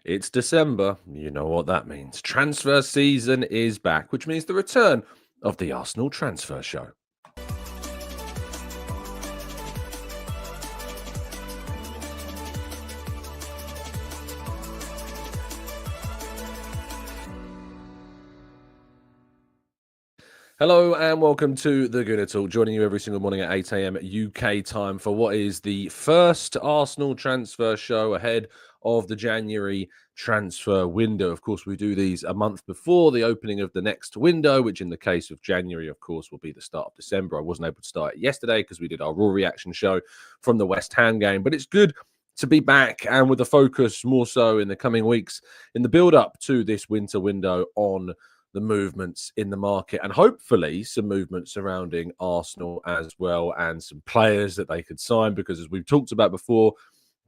It's December. You know what that means. Transfer season is back, which means the return of the Arsenal Transfer Show. Hello and welcome to the Gooner Talk, joining you every single morning at 8 a.m. UK time for what is the first Arsenal transfer show ahead of the January transfer window. Of course, we do these a month before the opening of the next window, which in the case of January, of course, will be the start of December. I wasn't able to start it yesterday because we did our Raw reaction show from the West Ham game, but it's good to be back and with a focus more so in the coming weeks in the build-up to this winter window on the movements in the market and hopefully some movement surrounding Arsenal as well and some players that they could sign, because as we've talked about before,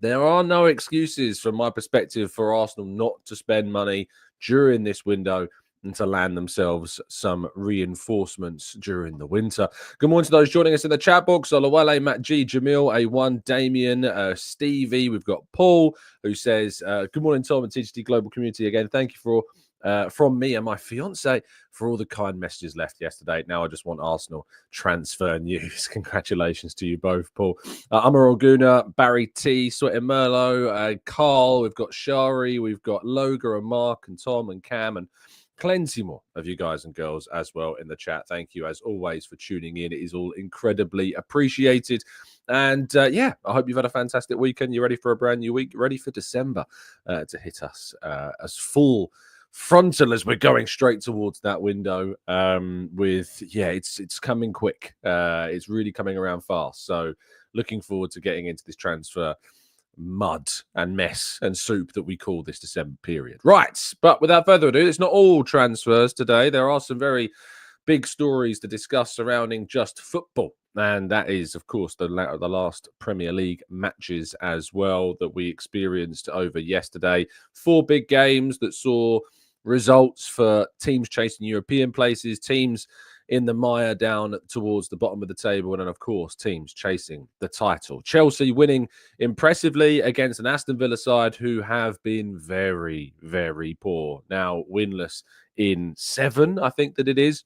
there are no excuses from my perspective for Arsenal not to spend money during this window and to land themselves some reinforcements during the winter. Good morning to those joining us in the chat box. Olawale, Matt G, Jamil, A1, Damien, Stevie. We've got Paul who says, good morning, Tom and TGT Global Community again. Thank you for from me and my fiance for all the kind messages left yesterday. Now I just want Arsenal transfer news. Congratulations to you both, Paul. Amaral Gooner, Barry T, Sweater Merlot, Carl, we've got Shari, we've got Loga and Mark and Tom and Cam and plenty more of you guys and girls as well in the chat. Thank you as always for tuning in. It is all incredibly appreciated. And yeah, I hope you've had a fantastic weekend. You're ready for a brand new week, ready for December to hit us as full frontal as we're going straight towards that window it's coming quick. It's really coming around fast, so looking forward to getting into this transfer mud and mess and soup that we call this December period. Right, but without further ado, it's not all transfers today. There are some very big stories to discuss surrounding just football, and that is, of course, the last Premier League matches as well that we experienced over yesterday. 4 big games that saw results for teams chasing European places, teams in the mire down towards the bottom of the table, and then, of course, teams chasing the title. Chelsea winning impressively against an Aston Villa side who have been very, very poor. Now winless in 7, I think that it is,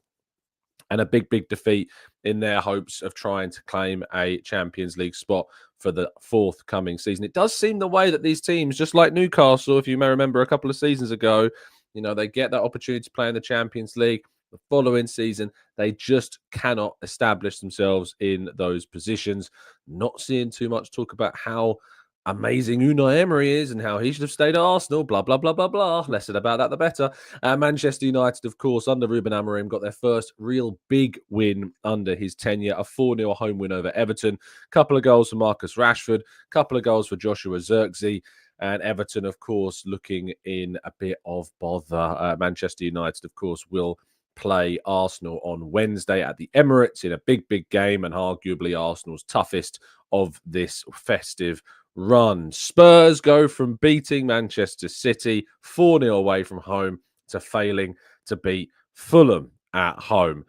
and a big, big defeat in their hopes of trying to claim a Champions League spot for the forthcoming season. It does seem the way that these teams, just like Newcastle, if you may remember a couple of seasons ago, they get that opportunity to play in the Champions League. The following season, they just cannot establish themselves in those positions. Not seeing too much talk about how amazing Unai Emery is and how he should have stayed at Arsenal, blah, blah, blah, blah, blah. Less said about that, the better. Manchester United, of course, under Ruben Amorim, got their first real big win under his tenure, a 4-0 home win over Everton. Couple of goals for Marcus Rashford, couple of goals for Joshua Zirkzee. And Everton, of course, looking in a bit of bother. Manchester United, of course, will play Arsenal on Wednesday at the Emirates in a big, big game, and arguably Arsenal's toughest of this festive run. Spurs go from beating Manchester City 4-0 away from home to failing to beat Fulham at home.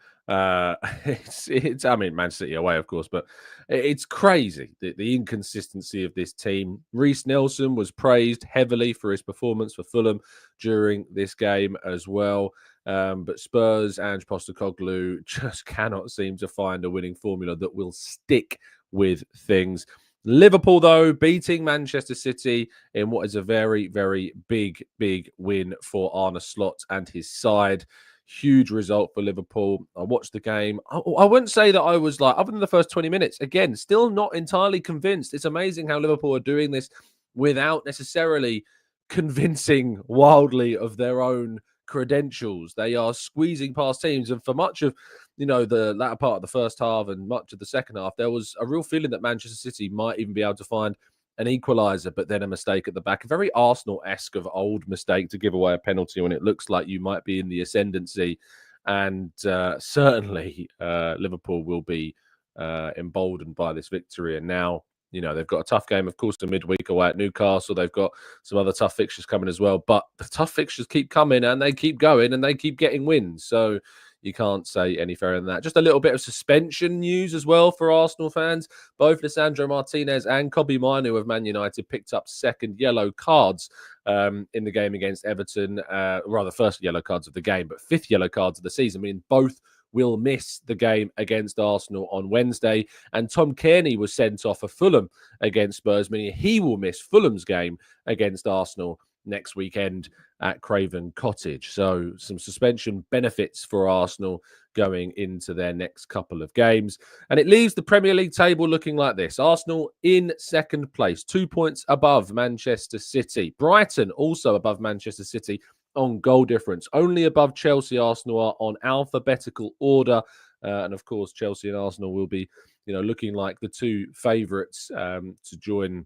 It's I mean, Man City away, of course, but it's crazy the inconsistency of this team. Reece Nelson was praised heavily for his performance for Fulham during this game as well. But Spurs and Postecoglou just cannot seem to find a winning formula that will stick with things. Liverpool, though, beating Manchester City in what is a very, very big, big win for Arne Slot and his side. Huge result for Liverpool. I watched the game. I wouldn't say that I was other than the first 20 minutes, again, still not entirely convinced. It's amazing how Liverpool are doing this without necessarily convincing wildly of their own credentials. They are squeezing past teams, and for much of the latter part of the first half and much of the second half, there was a real feeling that Manchester City might even be able to find an equaliser, but then a mistake at the back. A very Arsenal-esque of old mistake to give away a penalty when it looks like you might be in the ascendancy. And certainly Liverpool will be emboldened by this victory. And now, they've got a tough game, of course, to midweek away at Newcastle. They've got some other tough fixtures coming as well. But the tough fixtures keep coming and they keep going and they keep getting wins. So, You can't say any fairer than that. Just a little bit of suspension news as well for Arsenal fans. Both Lisandro Martinez and Kobbie Mainoo of Man United picked up second yellow cards in the game against Everton. Rather, first yellow cards of the game, but fifth yellow cards of the season, meaning both will miss the game against Arsenal on Wednesday. And Tom Cairney was sent off for Fulham against Spurs, meaning he will miss Fulham's game against Arsenal next weekend at Craven Cottage. So some suspension benefits for Arsenal going into their next couple of games. And it leaves the Premier League table looking like this. Arsenal in second place, 2 points above Manchester City. Brighton also above Manchester City on goal difference. Only above Chelsea. Arsenal are on alphabetical order. And of course, Chelsea and Arsenal will be, looking like the two favourites to join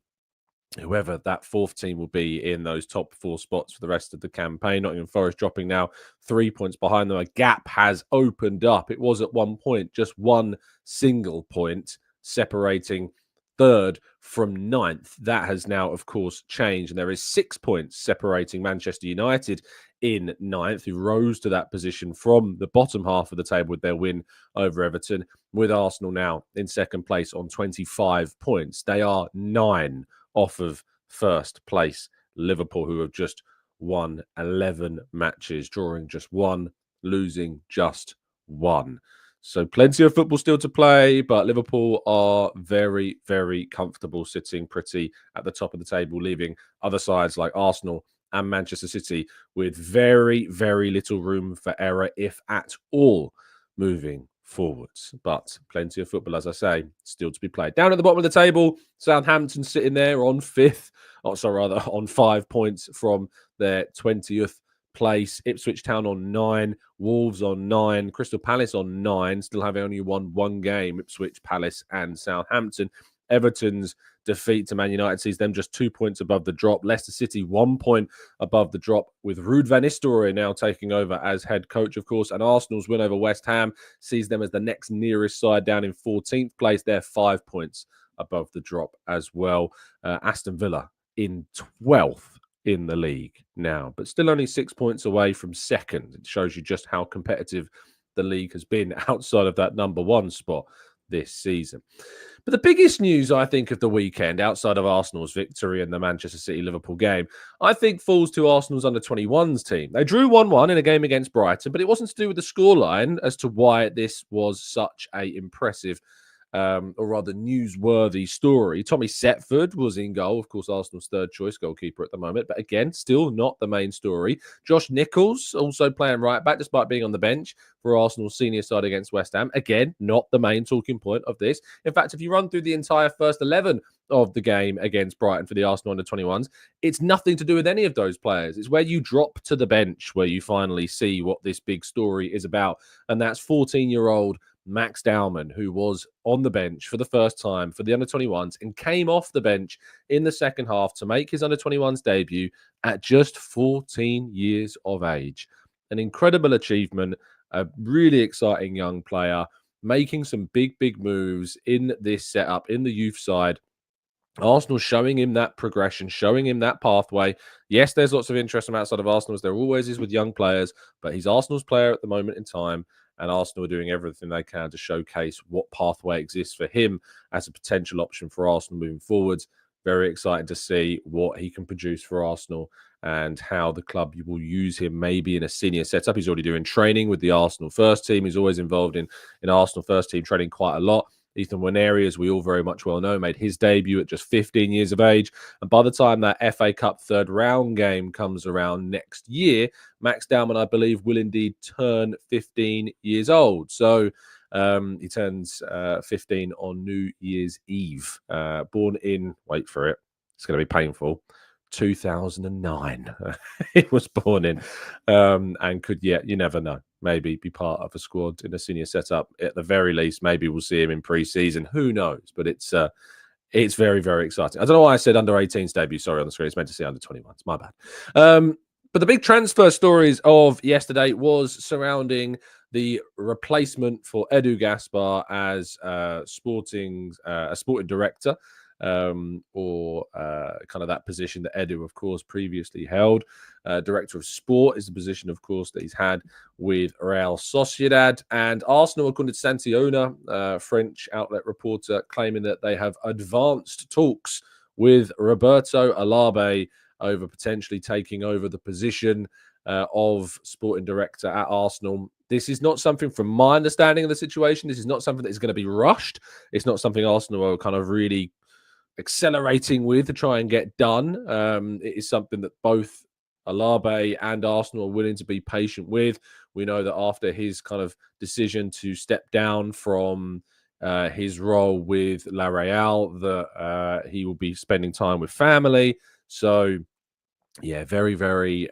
whoever that fourth team will be in those top four spots for the rest of the campaign. Nottingham Forest dropping now 3 points behind them. A gap has opened up. It was at one point just one single point separating third from ninth. That has now, of course, changed. And there is 6 points separating Manchester United in ninth, who rose to that position from the bottom half of the table with their win over Everton, with Arsenal now in second place on 25 points. They are 9 off of first place Liverpool, who have just won 11 matches, drawing just one, losing just one. So plenty of football still to play, but Liverpool are very, very comfortable sitting pretty at the top of the table, leaving other sides like Arsenal and Manchester City with very, very little room for error, if at all, moving forwards. But plenty of football, as I say, still to be played. Down at the bottom of the table, Southampton sitting there on on 5 points from their 20th place. Ipswich Town on 9, Wolves on 9, Crystal Palace on 9, still having only won one game, Ipswich, Palace and Southampton. Everton's defeat to Man United sees them just 2 points above the drop. Leicester City 1 point above the drop, with Ruud van Nistelrooy now taking over as head coach, of course. And Arsenal's win over West Ham sees them as the next nearest side down in 14th place. They're 5 points above the drop as well. Aston Villa in 12th in the league now, but still only 6 points away from second. It shows you just how competitive the league has been outside of that number one spot this season. But the biggest news, I think, of the weekend, outside of Arsenal's victory and the Manchester City-Liverpool game, I think falls to Arsenal's under-21s team. They drew 1-1 in a game against Brighton, but it wasn't to do with the scoreline as to why this was such a impressive or rather newsworthy story. Tommy Setford was in goal, of course, Arsenal's third choice goalkeeper at the moment, but again, still not the main story. Josh Nichols also playing right back despite being on the bench for Arsenal's senior side against West Ham. Again, not the main talking point of this. In fact, if you run through the entire first 11 of the game against Brighton for the Arsenal under-21s, it's nothing to do with any of those players. It's where you drop to the bench where you finally see what this big story is about, and that's 14-year-old Max Dowman, who was on the bench for the first time for the under-21s and came off the bench in the second half to make his under-21s debut at just 14 years of age. An incredible achievement, a really exciting young player, making some big, big moves in this setup, in the youth side. Arsenal showing him that progression, showing him that pathway. Yes, there's lots of interest from outside of Arsenal, as there always is with young players, but he's Arsenal's player at the moment in time, and Arsenal are doing everything they can to showcase what pathway exists for him as a potential option for Arsenal moving forwards. Very exciting to see what he can produce for Arsenal and how the club will use him maybe in a senior setup. He's already doing training with the Arsenal first team. He's always involved in Arsenal first team training quite a lot. Ethan Nwaneri, as we all very much well know, made his debut at just 15 years of age. And by the time that FA Cup third round game comes around next year, Max Dowman, I believe, will indeed turn 15 years old. So he turns 15 on New Year's Eve. Born in, wait for it, it's going to be painful, 2009. He was born in, and could yet, you never know, maybe be part of a squad in a senior setup. At the very least, maybe we'll see him in pre-season. Who knows? But it's very, very exciting. I don't know why I said under-18s debut. Sorry, on the screen. It's meant to say under-21s. My bad. But the big transfer stories of yesterday was surrounding the replacement for Edu Gaspar as a sporting director or kind of that position that Edu, of course, previously held. Director of Sport is the position, of course, that he's had with Real Sociedad. And Arsenal, according to Santiona, French outlet reporter, claiming that they have advanced talks with Roberto Olabe over potentially taking over the position of sporting director at Arsenal. This is not something, from my understanding of the situation, this is not something that is going to be rushed. It's not something Arsenal are kind of really accelerating with to try and get done. It is something that both Olabe and Arsenal are willing to be patient with. We know that after his kind of decision to step down from his role with La Real, that he will be spending time with family. So, yeah, very, very,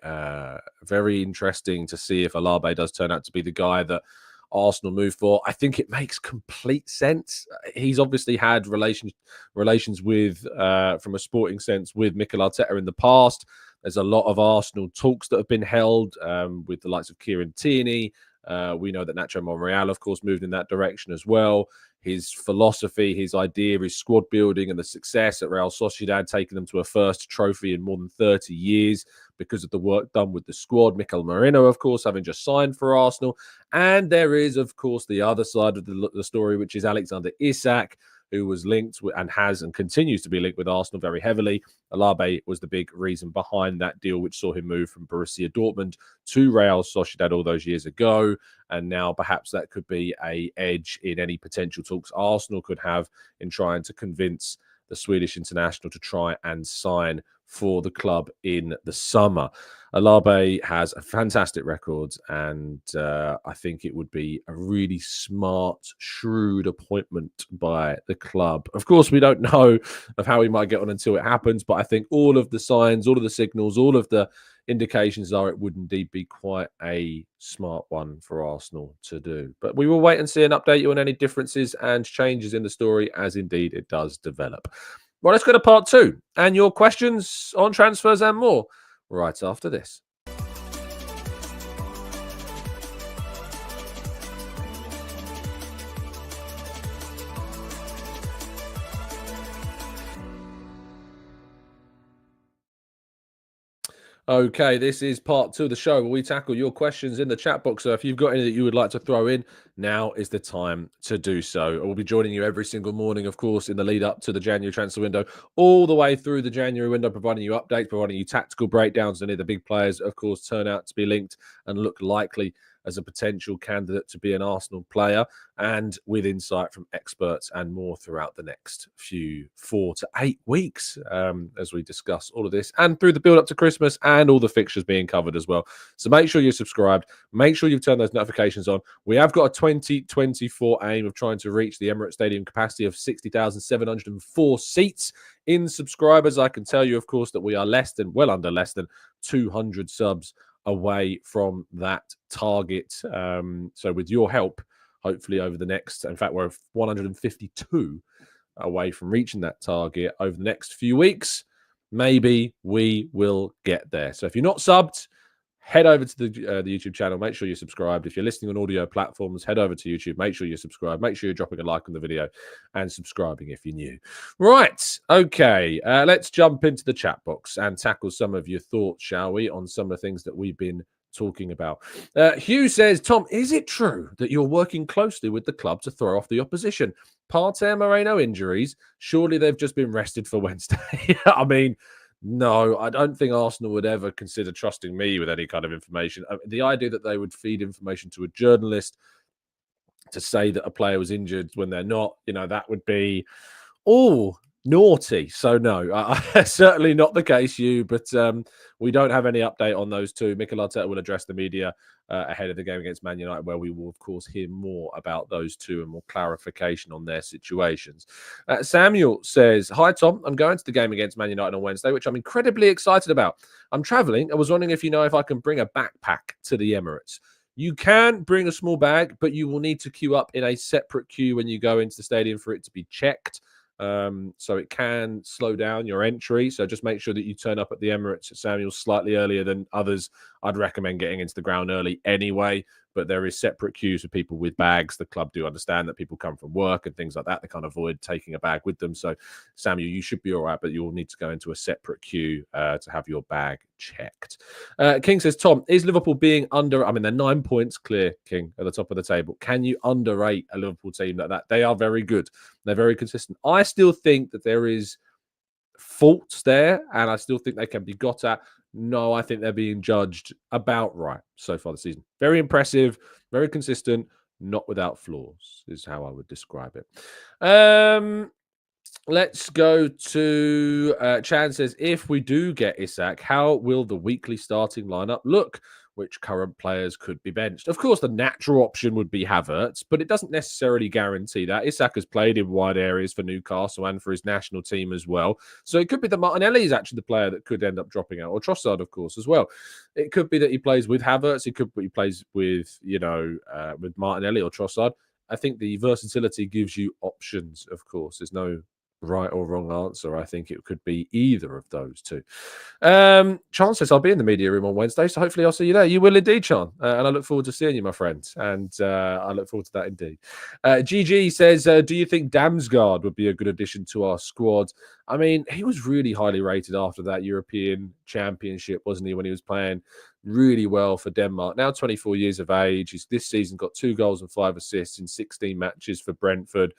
very interesting to see if Olabe does turn out to be the guy that Arsenal move for. I think it makes complete sense. He's obviously had relations with, from a sporting sense, with Mikel Arteta in the past. There's a lot of Arsenal talks that have been held with the likes of Kieran Tierney. We know that Nacho Monreal, of course, moved in that direction as well. His philosophy, his idea, his squad building and the success at Real Sociedad, taking them to a first trophy in more than 30 years because of the work done with the squad. Mikel Merino, of course, having just signed for Arsenal. And there is, of course, the other side of the story, which is Alexander Isak, who was linked with, and has and continues to be linked with Arsenal very heavily. Olabe was the big reason behind that deal, which saw him move from Borussia Dortmund to Real Sociedad all those years ago. And now perhaps that could be an edge in any potential talks Arsenal could have in trying to convince the Swedish international to try and sign for the club in the summer. Olabe has a fantastic record, and I think it would be a really smart, shrewd appointment by the club. Of course, we don't know of how he might get on until it happens, but I think all of the signs, all of the signals, all of the indications are it would indeed be quite a smart one for Arsenal to do. But we will wait and see and update you on any differences and changes in the story as indeed it does develop. Well, let's go to part two and your questions on transfers and more right after this. Okay, this is part two of the show where we tackle your questions in the chat box. So if you've got any that you would like to throw in, now is the time to do so. I will be joining you every single morning, of course, in the lead up to the January transfer window, all the way through the January window, providing you updates, providing you tactical breakdowns. Any of the big players, of course, turn out to be linked and look likely as a potential candidate to be an Arsenal player, and with insight from experts and more throughout the next 4 to 8 weeks as we discuss all of this and through the build up to Christmas and all the fixtures being covered as well. So make sure you're subscribed. Make sure you've turned those notifications on. We have got a 2024 aim of trying to reach the Emirates Stadium capacity of 60,704 seats in subscribers. I can tell you, of course, that we are well under 200 subs away from that target. So with your help, hopefully over the next, in fact, we're 152 away from reaching that target over the next few weeks. Maybe we will get there. So if you're not subbed, head over to the YouTube channel. Make sure you're subscribed. If you're listening on audio platforms, head over to YouTube. Make sure you're subscribed. Make sure you're dropping a like on the video and subscribing if you're new. Right. Okay. Let's jump into the chat box and tackle some of your thoughts, shall we, on some of the things that we've been talking about. Hugh says, Tom, is it true that you're working closely with the club to throw off the opposition? Partey and Moreno injuries, surely they've just been rested for Wednesday. I mean, no, I don't think Arsenal would ever consider trusting me with any kind of information. The idea that they would feed information to a journalist to say that a player was injured when they're not, that would be naughty. So no, certainly not the case, but we don't have any update on those two. Mikel Arteta will address the media ahead of the game against Man United, where we will, of course, hear more about those two and more clarification on their situations. Samuel says, hi, Tom. I'm going to the game against Man United on Wednesday, which I'm incredibly excited about. I'm traveling. I was wondering if you know if I can bring a backpack to the Emirates. You can bring a small bag, but you will need to queue up in a separate queue when you go into the stadium for it to be checked. So it can slow down your entry. So just make sure that you turn up at the Emirates, Samuel, slightly earlier than others. I'd recommend getting into the ground early anyway. but there is separate queues for people with bags. The club do understand that people come from work and things like that. They can't avoid taking a bag with them. So, Samuel, you should be all right, but you'll need to go into a separate queue to have your bag checked. King says, Tom, is Liverpool being under? I mean, they're 9 points clear, King, at the top of the table. Can you underrate a Liverpool team like that? They are very good. They're very consistent. I still think that there is faults there, and I still think they can be got at. No, I think they're being judged about right so far this season. Very impressive, very consistent, not without flaws, is how I would describe it. Let's go to Chan says, if we do get Isak, how will the weekly starting lineup look? Which current players could be benched? Of course, the natural option would be Havertz, but it doesn't necessarily guarantee that. Isak has played in wide areas for Newcastle and for his national team as well. So it could be that Martinelli is actually the player that could end up dropping out, or Trossard, of course, as well. It could be that he plays with Havertz. It could be he plays with, with Martinelli or Trossard. I think the versatility gives you options, of course. There's no right or wrong answer. I think it could be either of those two. Chan says, I'll be in the media room on Wednesday, so hopefully I'll see you there. You will indeed, Chan. And I look forward to seeing you, my friend. And I look forward to that indeed. GG says, do you think Damsgaard would be a good addition to our squad? I mean, he was really highly rated after that European Championship, wasn't he, when he was playing really well for Denmark. Now 24 years of age. He's this season got 2 goals and 5 assists in 16 matches for Brentford.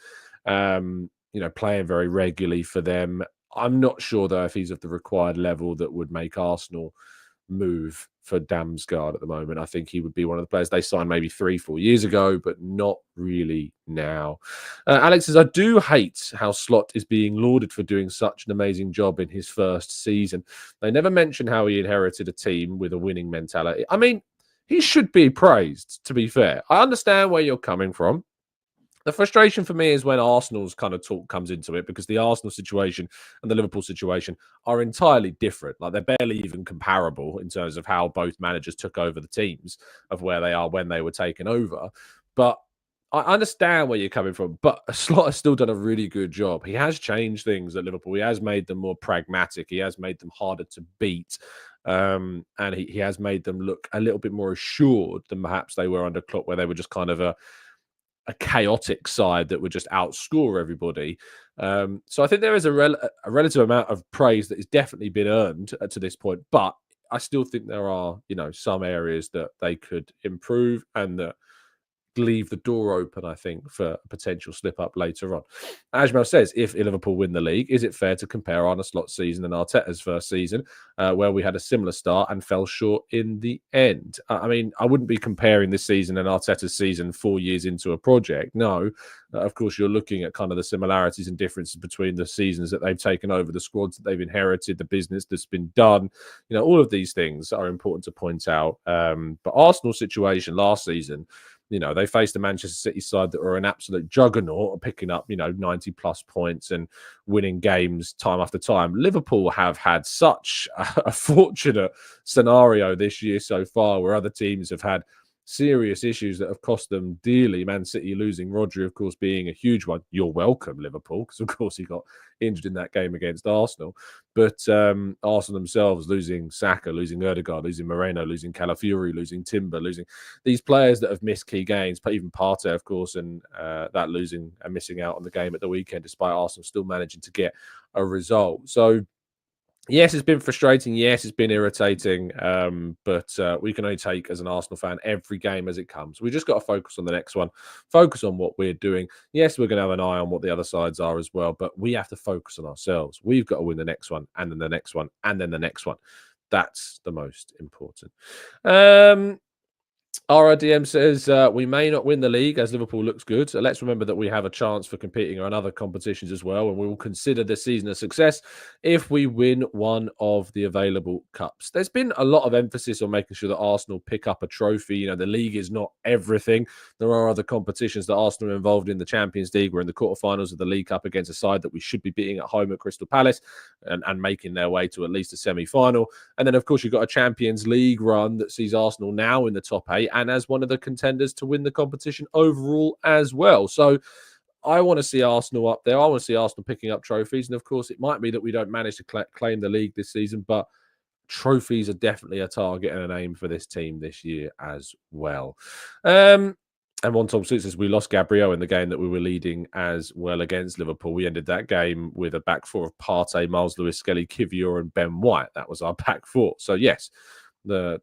Playing very regularly for them. I'm not sure, though, if he's of the required level that would make Arsenal move for Damsgaard at the moment. I think he would be one of the players they signed maybe 3-4 years ago, but not really now. Alex says, I do hate how Slot is being lauded for doing such an amazing job in his first season. They never mention how he inherited a team with a winning mentality. I mean, he should be praised, to be fair. I understand where you're coming from. The frustration for me is when Arsenal's kind of talk comes into it, because the Arsenal situation and the Liverpool situation are entirely different. Like, they're barely even comparable in terms of how both managers took over the teams of where they are when they were taken over. But I understand where you're coming from, but Slot has still done a really good job. He has changed things at Liverpool. He has made them more pragmatic. He has made them harder to beat. And he has made them look a little bit more assured than perhaps they were under Klopp, where they were just kind of a chaotic side that would just outscore everybody. So I think there is a relative amount of praise that has definitely been earned to this point, but I still think there are, some areas that they could improve and that leave the door open, I think, for a potential slip up later on. Ajmal says, if Liverpool win the league, is it fair to compare Arne Slot's season and Arteta's first season, where we had a similar start and fell short in the end? I mean, I wouldn't be comparing this season and Arteta's season 4 years into a project. No, of course, you're looking at kind of the similarities and differences between the seasons that they've taken over, the squads that they've inherited, the business that's been done. All of these things are important to point out. But Arsenal's situation last season, they faced a Manchester City side that were an absolute juggernaut, picking up, 90 plus points and winning games time after time. Liverpool have had such a fortunate scenario this year so far, where other teams have had serious issues that have cost them dearly. Man City losing Rodri, of course, being a huge one. You're welcome, Liverpool, because of course he got injured in that game against Arsenal. But Arsenal themselves losing Saka, losing Ødegaard, losing Moreno, losing Calafiori, losing Timber, losing these players that have missed key games, but even Partey, of course, and that losing and missing out on the game at the weekend, despite Arsenal still managing to get a result. So yes, it's been frustrating. Yes, it's been irritating. But we can only take, as an Arsenal fan, every game as it comes. We just got to focus on the next one, focus on what we're doing. Yes, we're going to have an eye on what the other sides are as well, but we have to focus on ourselves. We've got to win the next one, and then the next one, and then the next one. That's the most important. RRDM says, we may not win the league as Liverpool looks good. So let's remember that we have a chance for competing on other competitions as well. And we will consider this season a success if we win one of the available cups. There's been a lot of emphasis on making sure that Arsenal pick up a trophy. The league is not everything. There are other competitions that Arsenal are involved in. The Champions League. We're in the quarterfinals of the League Cup against a side that we should be beating at home at Crystal Palace and making their way to at least a semi-final. And then, of course, you've got a Champions League run that sees Arsenal now in the top 8 and as one of the contenders to win the competition overall as well. So I want to see Arsenal up there. I want to see Arsenal picking up trophies. And of course, it might be that we don't manage to claim the league this season, but trophies are definitely a target and an aim for this team this year as well. And one Tom Suit says we lost Gabriel in the game that we were leading as well against Liverpool. We ended that game with a back four of Partey, Miles Lewis, Skelly, Kivior, and Ben White. That was our back four. So yes, the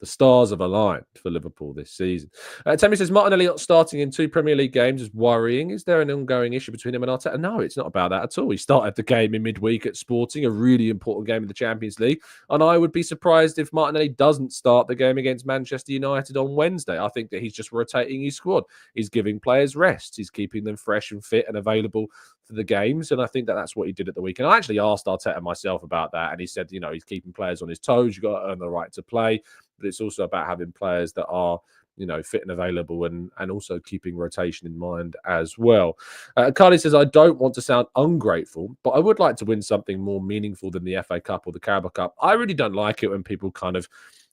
stars have aligned for Liverpool this season. Tammy says Martinelli not starting in 2 Premier League games is worrying. Is there an ongoing issue between him and Arteta? No, it's not about that at all. He started the game in midweek at Sporting, a really important game in the Champions League. And I would be surprised if Martinelli doesn't start the game against Manchester United on Wednesday. I think that he's just rotating his squad. He's giving players rest. He's keeping them fresh and fit and available for the games. And I think that that's what he did at the weekend. I actually asked Arteta myself about that. And he said, he's keeping players on his toes. You've got to earn the right to play. But it's also about having players that are, fit and available and also keeping rotation in mind as well. Carly says, I don't want to sound ungrateful, but I would like to win something more meaningful than the FA Cup or the Carabao Cup. I really don't like it when people kind of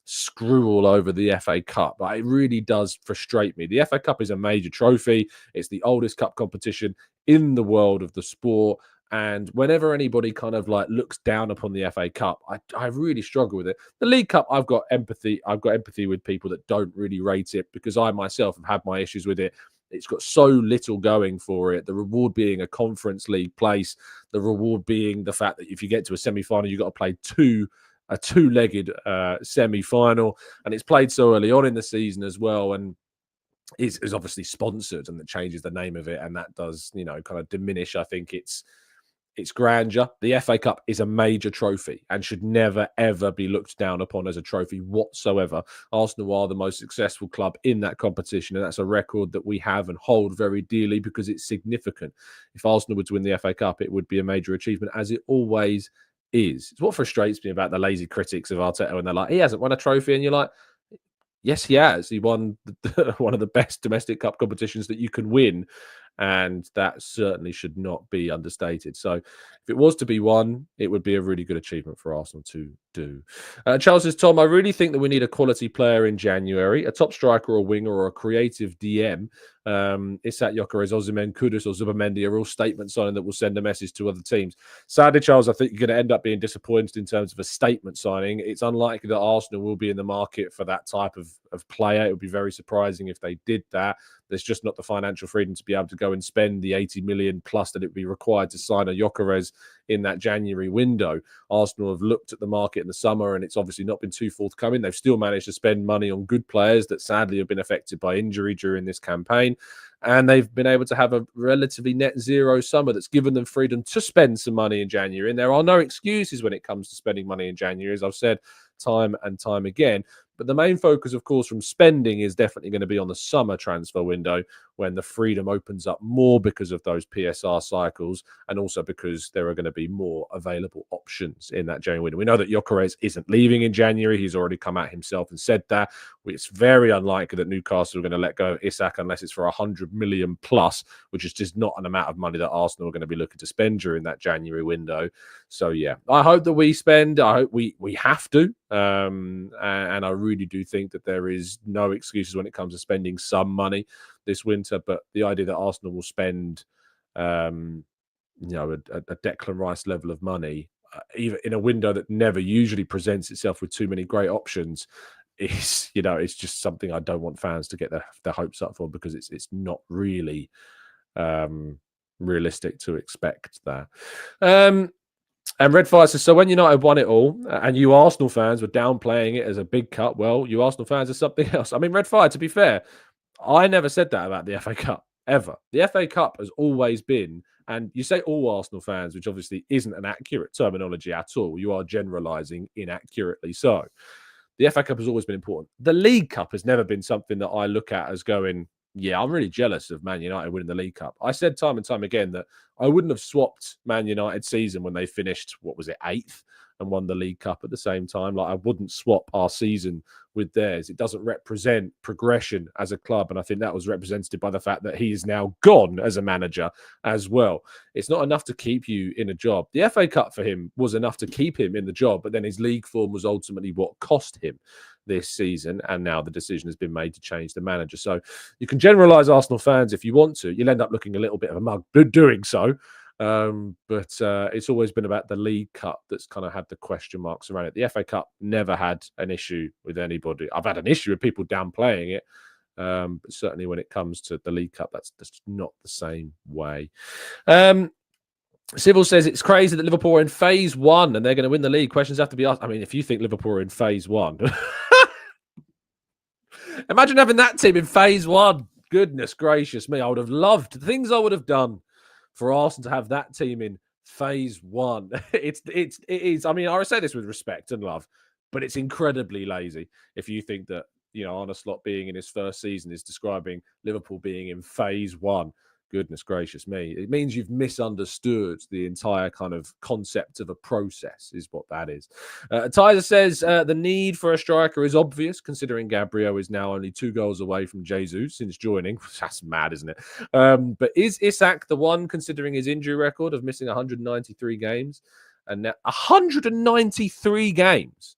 screw all over the FA Cup. It really does frustrate me. The FA Cup is a major trophy. It's the oldest cup competition in the world of the sport. And whenever anybody kind of looks down upon the FA Cup, I really struggle with it. The League Cup, I've got empathy. I've got empathy with people that don't really rate it because I myself have had my issues with it. It's got so little going for it. The reward being a Conference League place. The reward being the fact that if you get to a semi-final, you've got to play a two-legged semi-final. And it's played so early on in the season as well. And is obviously sponsored, and that changes the name of it. And that does, kind of diminish, I think, its grandeur. The FA Cup is a major trophy and should never, ever be looked down upon as a trophy whatsoever. Arsenal are the most successful club in that competition, and that's a record that we have and hold very dearly because it's significant. If Arsenal were to win the FA Cup, it would be a major achievement, as it always is. It's what frustrates me about the lazy critics of Arteta when they're like, he hasn't won a trophy, and you're like, yes, he has. He won one of the best domestic cup competitions that you can win. And that certainly should not be understated. So if it was to be won, it would be a really good achievement for Arsenal to do. Charles says, Tom, I really think that we need a quality player in January, a top striker or a winger or a creative DM. Isak, Gyökeres, Osimhen, Kudus or Zubimendi are all statement signing that will send a message to other teams. Sadly, Charles, I think you're going to end up being disappointed in terms of a statement signing. It's unlikely that Arsenal will be in the market for that type of player. It would be very surprising if they did that. There's just not the financial freedom to be able to go and spend the 80 million plus that it would be required to sign a Gyökeres in that January window. Arsenal have looked at the market in the summer and it's obviously not been too forthcoming. They've still managed to spend money on good players that sadly have been affected by injury during this campaign. And they've been able to have a relatively net zero summer that's given them freedom to spend some money in January. And there are no excuses when it comes to spending money in January, as I've said time and time again. But the main focus, of course, from spending is definitely going to be on the summer transfer window when the freedom opens up more because of those PSR cycles and also because there are going to be more available options in that January window. We know that Gyökeres isn't leaving in January. He's already come out himself and said that. It's very unlikely that Newcastle are going to let go of Isak unless it's for 100 million plus, which is just not an amount of money that Arsenal are going to be looking to spend during that January window. So, yeah, I hope that we spend. I hope we have to. And I really do think that there is no excuses when it comes to spending some money this winter. But the idea that Arsenal will spend, a Declan Rice level of money, even in a window that never usually presents itself with too many great options, is, it's just something I don't want fans to get their hopes up for because it's not really realistic to expect that. And Red Fire says, so when United won it all and you Arsenal fans were downplaying it as a big cup, well, you Arsenal fans are something else. I mean, Red Fire, to be fair, I never said that about the FA Cup, ever. The FA Cup has always been, and you say all Arsenal fans, which obviously isn't an accurate terminology at all. You are generalising inaccurately so. The FA Cup has always been important. The League Cup has never been something that I look at as going, yeah, I'm really jealous of Man United winning the League Cup. I said time and time again that I wouldn't have swapped Man United's season when they finished, 8th and won the League Cup at the same time. I wouldn't swap our season with theirs. It doesn't represent progression as a club. And I think that was represented by the fact that he is now gone as a manager as well. It's not enough to keep you in a job. The FA Cup for him was enough to keep him in the job, but then his league form was ultimately what cost him this season. And now the decision has been made to change the manager. So you can generalise Arsenal fans if you want to. You'll end up looking a little bit of a mug doing so. But it's always been about the League Cup that's kind of had the question marks around it. The FA Cup never had an issue with anybody. I've had an issue with people downplaying it, but certainly when it comes to the League Cup, that's not the same way. Sybil says it's crazy that Liverpool are in phase 1 and they're going to win the league. Questions have to be asked. I mean, if you think Liverpool are in phase 1, imagine having that team in phase 1. Goodness gracious me. I would have loved the things I would have done for Arsenal to have that team in phase 1. It is. I mean, I say this with respect and love, but it's incredibly lazy if you think that, Arne Slot being in his first season is describing Liverpool being in phase 1. Goodness gracious me. It means you've misunderstood the entire kind of concept of a process is what that is. Tyler says the need for a striker is obvious, considering Gabriel is now only 2 goals away from Jesus since joining. That's mad, isn't it? But is Isak the one, considering his injury record of missing 193 games? And now 193 games.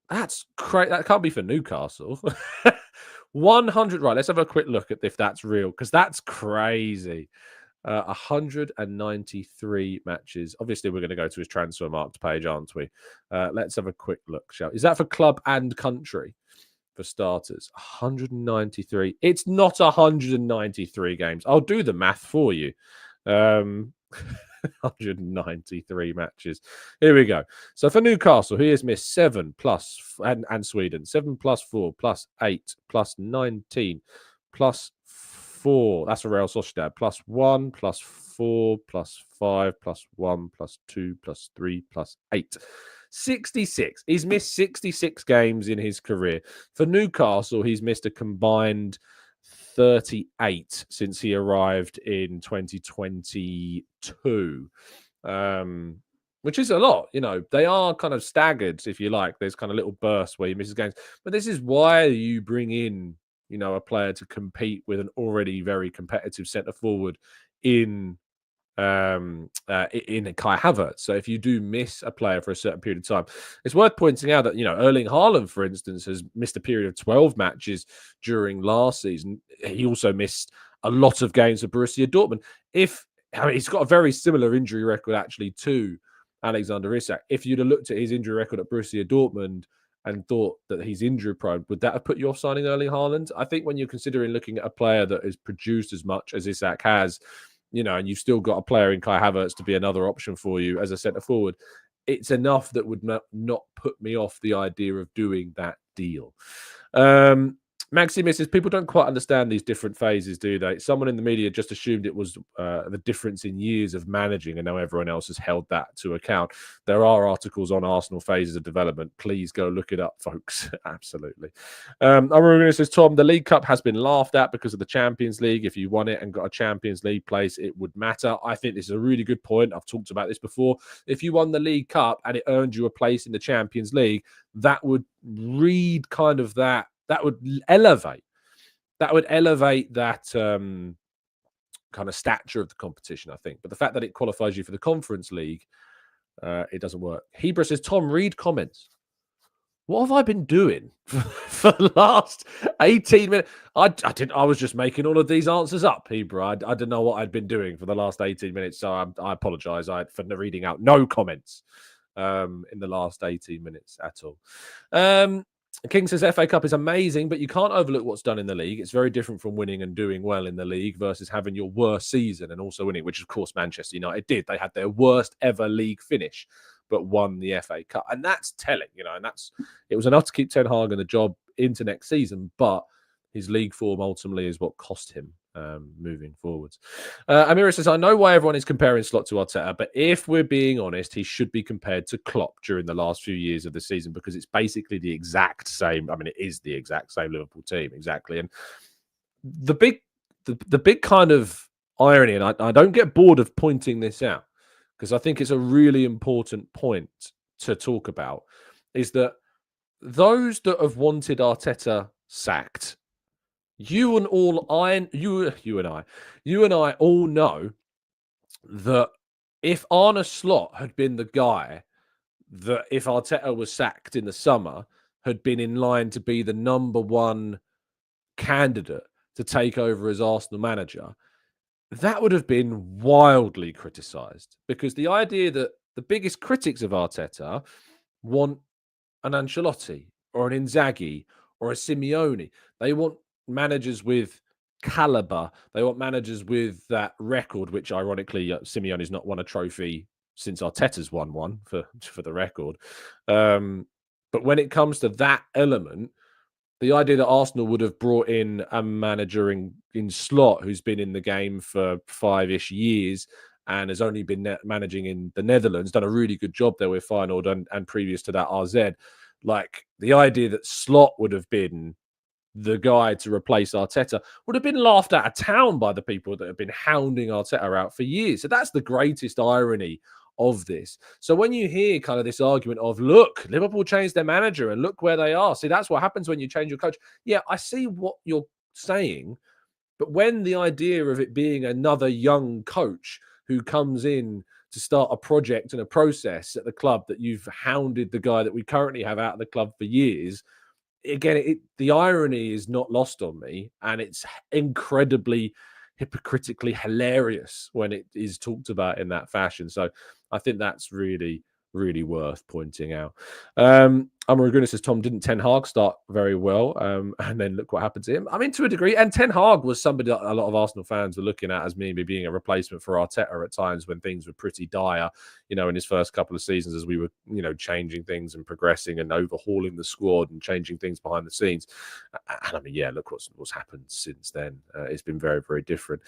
That's crazy. That can't be for Newcastle. 100. Right, let's have a quick look at if that's real, because that's crazy. 193 matches. Obviously, we're going to go to his transfer marked page, aren't we? Let's have a quick look. Is that for club and country? For starters, 193. It's not 193 games. I'll do the math for you. 193 matches. Here we go. So for Newcastle, he has missed 7 plus, and Sweden, 7 plus 4 plus 8 plus 19 plus 4. That's for Real Sociedad. Plus 1 plus 4 plus 5 plus 1 plus 2 plus 3 plus 8. 66. He's missed 66 games in his career. For Newcastle, he's missed a combined 38 since he arrived in 2022, which is a lot. They are kind of staggered, if you like. There's kind of little bursts where he misses games, but this is why you bring in, a player to compete with an already very competitive centre forward in Kai Havertz. So if you do miss a player for a certain period of time, it's worth pointing out that Erling Haaland, for instance, has missed a period of 12 matches during last season. He also missed a lot of games for Borussia Dortmund. He's got a very similar injury record actually to Alexander Isak. If you'd have looked at his injury record at Borussia Dortmund and thought that he's injury prone, would that have put you off signing Erling Haaland? I think when you're considering looking at a player that has produced as much as Isak has, and you've still got a player in Kai Havertz to be another option for you as a centre forward, it's enough that would not put me off the idea of doing that deal. Maximus says, people don't quite understand these different phases, do they? Someone in the media just assumed it was the difference in years of managing, and now everyone else has held that to account. There are articles on Arsenal phases of development. Please go look it up, folks. Absolutely. Aruna says, Tom, the League Cup has been laughed at because of the Champions League. If you won it and got a Champions League place, it would matter. I think this is a really good point. I've talked about this before. If you won the League Cup and it earned you a place in the Champions League, that would read kind of that. That would elevate that kind of stature of the competition, I think. But the fact that it qualifies you for the Conference League, it doesn't work. Hebrew says, Tom, read comments. What have I been doing for the last 18 minutes? I was just making all of these answers up, Hebrew. I didn't know what I'd been doing for the last 18 minutes, so I apologize for reading out no comments in the last 18 minutes at all. King says FA Cup is amazing, but you can't overlook what's done in the league. It's very different from winning and doing well in the league versus having your worst season and also winning, which of course Manchester United did. They had their worst ever league finish, but won the FA Cup. And that's telling, and it was enough to keep Ten Hag in the job into next season, but his league form ultimately is what cost him moving forwards. Amira says, I know why everyone is comparing Slot to Arteta, but if we're being honest, he should be compared to Klopp during the last few years of the season because it's basically the exact same. I mean, it is the exact same Liverpool team, exactly. And the big kind of irony, and I don't get bored of pointing this out because I think it's a really important point to talk about, is that those that have wanted Arteta sacked, you and I all know that if Arne Slot had been the guy that, if Arteta was sacked in the summer, had been in line to be the number one candidate to take over as Arsenal manager, that would have been wildly criticised, because the idea that the biggest critics of Arteta want an Ancelotti or an Inzaghi or a Simeone. They want managers with caliber. They want managers with that record, which ironically, Simeone's not won a trophy since Arteta's won one, for the record. But when it comes to that element, the idea that Arsenal would have brought in a manager in Slot who's been in the game for 5-ish years and has only been managing in the Netherlands, done a really good job there with Feyenoord and previous to that RZ. Like, the idea that Slot would have been the guy to replace Arteta would have been laughed out of town by the people that have been hounding Arteta out for years. So that's the greatest irony of this. So when you hear kind of this argument of, look, Liverpool changed their manager and look where they are. See, that's what happens when you change your coach. Yeah, I see what you're saying. But when the idea of it being another young coach who comes in to start a project and a process at the club that you've hounded the guy that we currently have out of the club for years, again, the irony is not lost on me, and it's incredibly hypocritically hilarious when it is talked about in that fashion. So I think that's really, really worth pointing out. Amara Gooner says, Tom, didn't Ten Hag start very well? And then look what happened to him. I mean, to a degree. And Ten Hag was somebody that a lot of Arsenal fans were looking at as maybe being a replacement for Arteta at times when things were pretty dire, in his first couple of seasons, as we were, changing things and progressing and overhauling the squad and changing things behind the scenes. And I mean, yeah, look what's happened since then. It's been very, very different.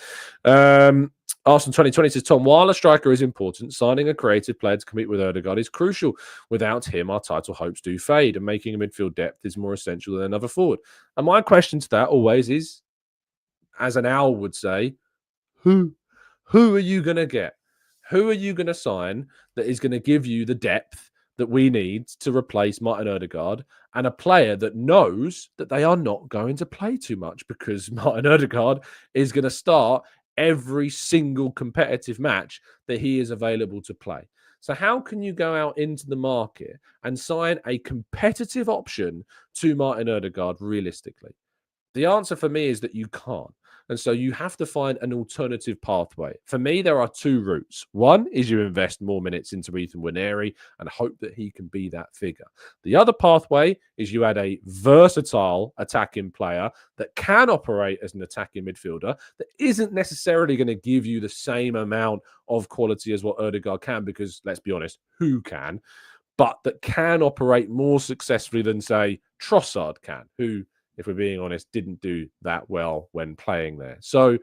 Arsenal 2020 says, Tom, while a striker is important, signing a creative player to compete with Ødegaard is crucial. Without him, our title hopes do fade, and making a midfield depth is more essential than another forward. And my question to that always is, as an owl would say, who are you going to get? Who are you going to sign that is going to give you the depth that we need to replace Martin Ødegaard, and a player that knows that they are not going to play too much, because Martin Ødegaard is going to start every single competitive match that he is available to play. So how can you go out into the market and sign a competitive option to Martin Ødegaard realistically? The answer for me is that you can't. And so you have to find an alternative pathway. For me, there are two routes. One is you invest more minutes into Ethan Nwaneri and hope that he can be that figure. The other pathway is you add a versatile attacking player that can operate as an attacking midfielder that isn't necessarily going to give you the same amount of quality as what Ødegaard can, because let's be honest, who can? But that can operate more successfully than, say, Trossard can, who, if we're being honest, didn't do that well when playing there. So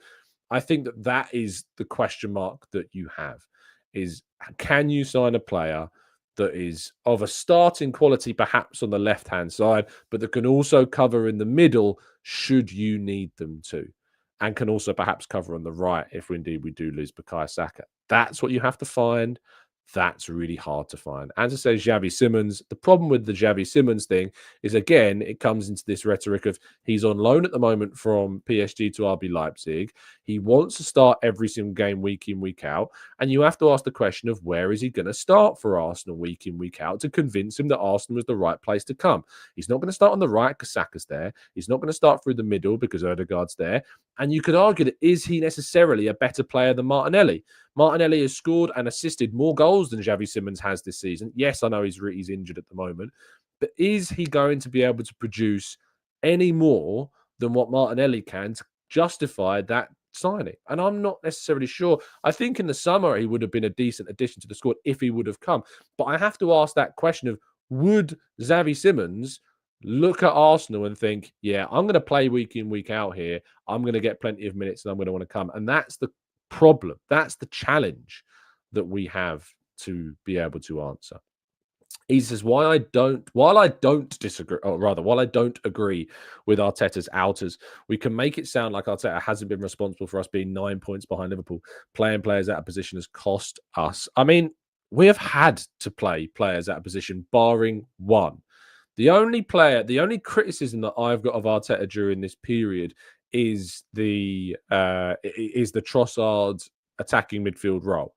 I think that is the question mark that you have, is can you sign a player that is of a starting quality perhaps on the left-hand side, but that can also cover in the middle should you need them to, and can also perhaps cover on the right if indeed we do lose Bukayo Saka. That's what you have to find. That's really hard to find. As I say, Xavi Simons, the problem with the Xavi Simons thing is, again, it comes into this rhetoric of he's on loan at the moment from PSG to RB Leipzig. He wants to start every single game week in, week out. And you have to ask the question of where is he going to start for Arsenal week in, week out to convince him that Arsenal is the right place to come. He's not going to start on the right because Saka's there. He's not going to start through the middle because Ødegaard's there. And you could argue that, is he necessarily a better player than Martinelli? Martinelli has scored and assisted more goals than Xavi Simons has this season. Yes, I know he's injured at the moment, but is he going to be able to produce any more than what Martinelli can to justify that signing? And I'm not necessarily sure. I think in the summer he would have been a decent addition to the squad if he would have come. But I have to ask that question of, would Xavi Simons look at Arsenal and think, yeah, I'm going to play week in, week out here. I'm going to get plenty of minutes and I'm going to want to come. And that's the problem. That's the challenge that we have to be able to answer. He says, while I don't disagree, or rather, while I don't agree with Arteta's outers, we can make it sound like Arteta hasn't been responsible for us being 9 points behind Liverpool. Playing players out of position has cost us. I mean, we have had to play players out of position, barring one. The only criticism that I've got of Arteta during this period is the Trossard attacking midfield role.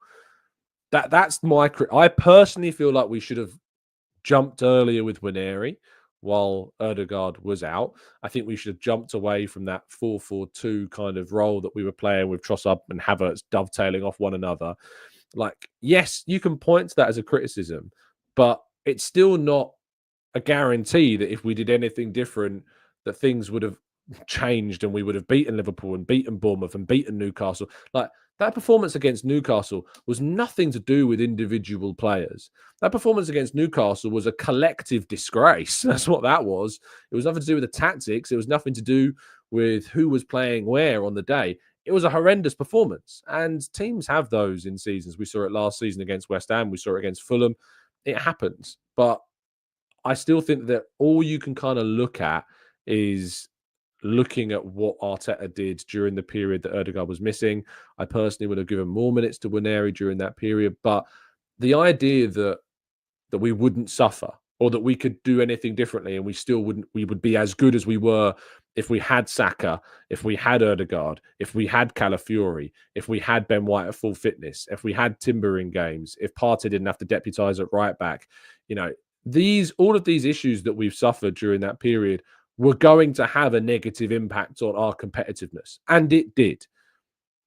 That's my. I personally feel like we should have jumped earlier with Nwaneri. while Ødegaard was out. I think we should have jumped away from that 4-4-2 kind of role that we were playing with Trossard and Havertz dovetailing off one another. Like, yes, you can point to that as a criticism, but it's still not a guarantee that if we did anything different, that things would have changed and we would have beaten Liverpool and beaten Bournemouth and beaten Newcastle. Like, that performance against Newcastle was nothing to do with individual players. That performance against Newcastle was a collective disgrace. That's what that was. It was nothing to do with the tactics. It was nothing to do with who was playing where on the day. It was a horrendous performance. And teams have those in seasons. We saw it last season against West Ham. We saw it against Fulham. It happens. But I still think that all you can kind of look at is looking at what Arteta did during the period that Ødegaard was missing. I personally would have given more minutes to Waneri during that period. But the idea that we wouldn't suffer or that we could do anything differently and we would be as good as we were if we had Saka, if we had Ødegaard, if we had Calafiori, if we had Ben White at full fitness, if we had Timber in games, if Partey didn't have to deputise at right back, all of these issues that we've suffered during that period were going to have a negative impact on our competitiveness. And it did.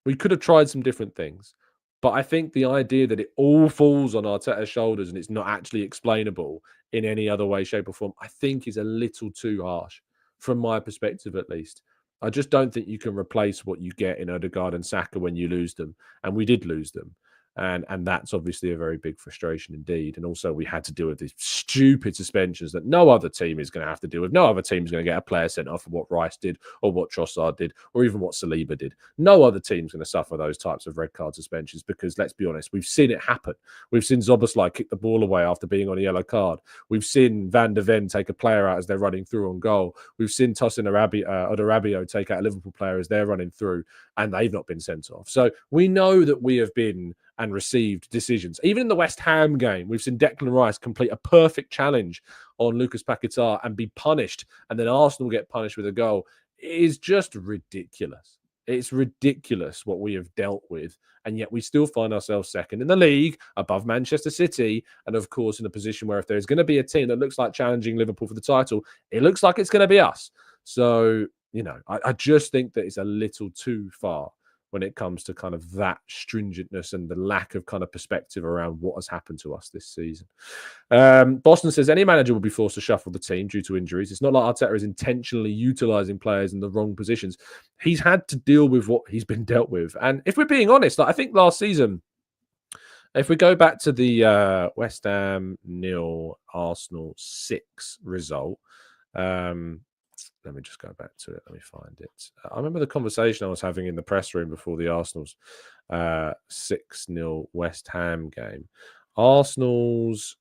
We could have tried some different things. But I think the idea that it all falls on Arteta's shoulders and it's not actually explainable in any other way, shape or form, I think is a little too harsh, from my perspective at least. I just don't think you can replace what you get in Ødegaard and Saka when you lose them. And we did lose them. And that's obviously a very big frustration indeed. And also we had to deal with these stupid suspensions that no other team is going to have to deal with. No other team is going to get a player sent off for what Rice did or what Trossard did or even what Saliba did. No other team's going to suffer those types of red card suspensions because, let's be honest, we've seen it happen. We've seen Szoboszlai kick the ball away after being on a yellow card. We've seen Van der Ven take a player out as they're running through on goal. We've seen Tosin Oderabio take out a Liverpool player as they're running through and they've not been sent off. So we know that we have been and received decisions. Even in the West Ham game, we've seen Declan Rice complete a perfect challenge on Lucas Paquetá and be punished, and then Arsenal get punished with a goal. It is just ridiculous. It's ridiculous what we have dealt with, and yet we still find ourselves second in the league, above Manchester City, and of course in a position where if there's going to be a team that looks like challenging Liverpool for the title, it looks like it's going to be us. So, I just think that it's a little too far when it comes to kind of that stringentness and the lack of kind of perspective around what has happened to us this season. Boston says any manager will be forced to shuffle the team due to injuries. It's not like Arteta is intentionally utilising players in the wrong positions. He's had to deal with what he's been dealt with. And if we're being honest, I think last season, if we go back to the West Ham 0, Arsenal 6 result, let me just go back to it. Let me find it. I remember the conversation I was having in the press room before the Arsenal's 6-0 West Ham game. Arsenal's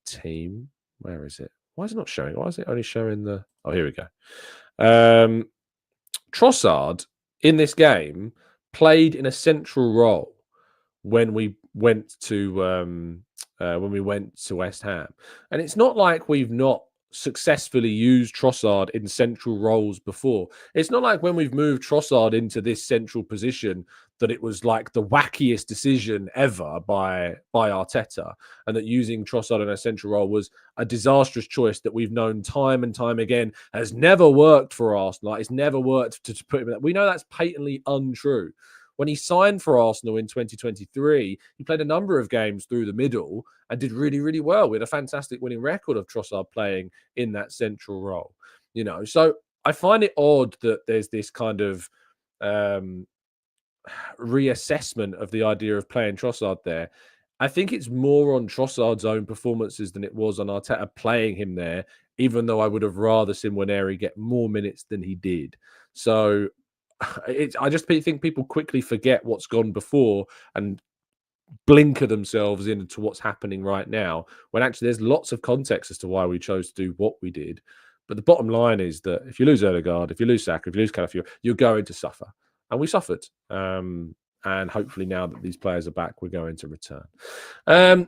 team, where is it? Why is it not showing? Why is it only showing the... Oh, here we go. Trossard, in this game, played in a central role when we went to West Ham. And it's not like we've not successfully used Trossard in central roles before. It's not like when we've moved Trossard into this central position that it was like the wackiest decision ever by Arteta, and that using Trossard in a central role was a disastrous choice that we've known time and time again has never worked for Arsenal. It's never worked to put him in that. We know that's patently untrue. When he signed for Arsenal in 2023, he played a number of games through the middle and did really, really well. We had a fantastic winning record of Trossard playing in that central role. So I find it odd that there's this kind of reassessment of the idea of playing Trossard there. I think it's more on Trossard's own performances than it was on Arteta playing him there, even though I would have rather seen Waneri get more minutes than he did. So I just think people quickly forget what's gone before and blinker themselves into what's happening right now, when actually there's lots of context as to why we chose to do what we did. But the bottom line is that if you lose Ødegaard, if you lose Saka, if you lose Calafiori, you're going to suffer. And we suffered. And hopefully now that these players are back, we're going to return.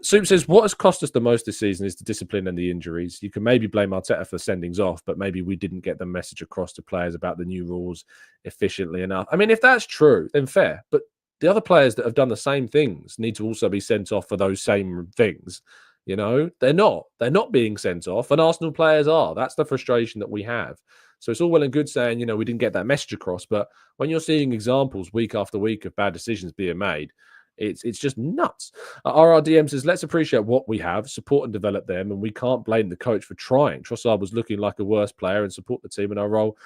Soup says, what has cost us the most this season is the discipline and the injuries. You can maybe blame Arteta for sendings off, but maybe we didn't get the message across to players about the new rules efficiently enough. I mean, if that's true, then fair. But the other players that have done the same things need to also be sent off for those same things. You know, they're not. They're not being sent off, and Arsenal players are. That's the frustration that we have. So it's all well and good saying, you know, we didn't get that message across, but when you're seeing examples week after week of bad decisions being made, it's just nuts. RRDM says, let's appreciate what we have, support and develop them, and we can't blame the coach for trying. Trossard was looking like a worse player and support the team in our role